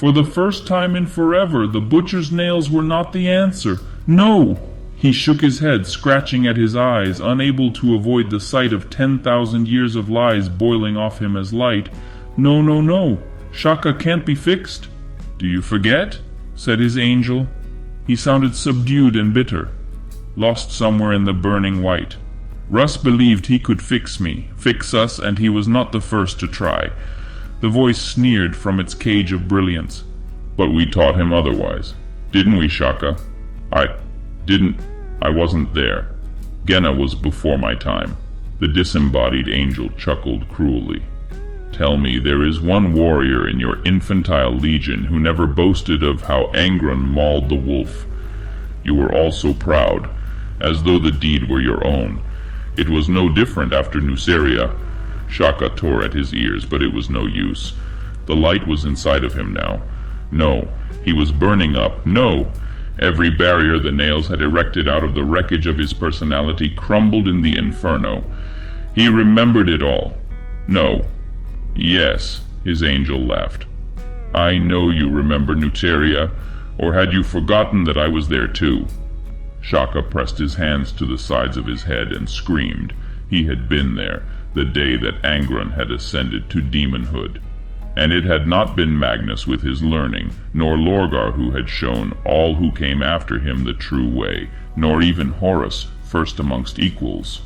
For the first time in forever, the butcher's nails were not the answer. No! He shook his head, scratching at his eyes, unable to avoid the sight of 10,000 years of lies boiling off him as light. No, no, no. Shaka can't be fixed. Do you forget? Said his angel. He sounded subdued and bitter, lost somewhere in the burning white. Russ believed he could fix me, fix us, and he was not the first to try. The voice sneered from its cage of brilliance. But we taught him otherwise. Didn't we, Shaka? I wasn't there. Genna was before my time. The disembodied angel chuckled cruelly. Tell me, there is one warrior in your infantile legion who never boasted of how Angron mauled the wolf. You were all so proud, as though the deed were your own. It was no different after Nuceria. Shaka tore at his ears, but it was no use. The light was inside of him now. No, he was burning up. No! Every barrier the nails had erected out of the wreckage of his personality crumbled in the inferno. He remembered it all. No. Yes, his angel laughed. I know you remember Nuceria, or had you forgotten that I was there too? Shaka pressed his hands to the sides of his head and screamed. He had been there, the day that Angron had ascended to demonhood. And it had not been Magnus with his learning, nor Lorgar who had shown all who came after him the true way, nor even Horus, first amongst equals.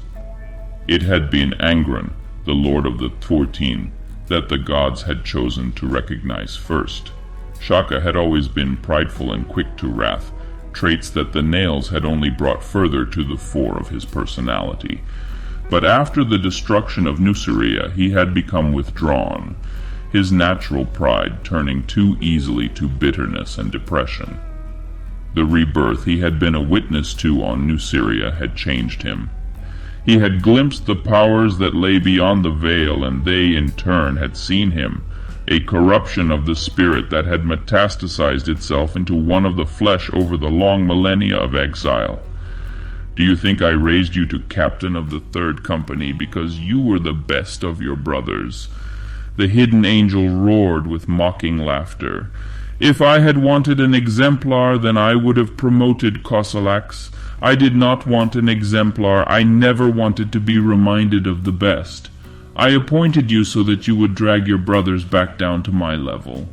It had been Angron, the Lord of the 14, that the gods had chosen to recognize first. Shaka had always been prideful and quick to wrath, traits that the nails had only brought further to the fore of his personality. But after the destruction of Nuceria, he had become withdrawn, his natural pride turning too easily to bitterness and depression. The rebirth he had been a witness to on Nuceria had changed him. He had glimpsed the powers that lay beyond the veil, and they in turn had seen him, a corruption of the spirit that had metastasized itself into one of the flesh over the long millennia of exile. Do you think I raised you to captain of the third company because you were the best of your brothers? The hidden angel roared with mocking laughter. If I had wanted an exemplar, then I would have promoted Kosalax. I did not want an exemplar. I never wanted to be reminded of the best. I appointed you so that you would drag your brothers back down to my level.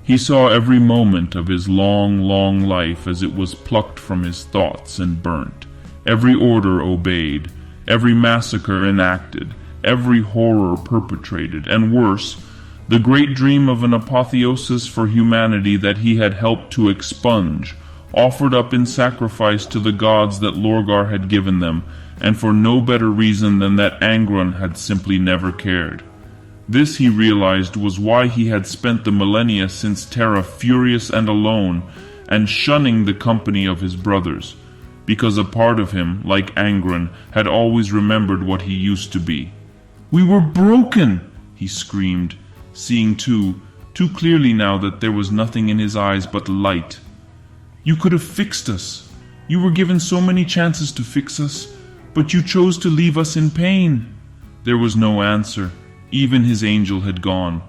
He saw every moment of his long, long life as it was plucked from his thoughts and burnt, every order obeyed, every massacre enacted, every horror perpetrated, and worse, the great dream of an apotheosis for humanity that he had helped to expunge, offered up in sacrifice to the gods that Lorgar had given them, and for no better reason than that Angron had simply never cared. This, he realized, was why he had spent the millennia since Terra furious and alone, and shunning the company of his brothers, because a part of him, like Angron, had always remembered what he used to be. "We were broken!" he screamed, seeing too clearly now that there was nothing in his eyes but light. "You could have fixed us. You were given so many chances to fix us, but you chose to leave us in pain." There was no answer. Even his angel had gone.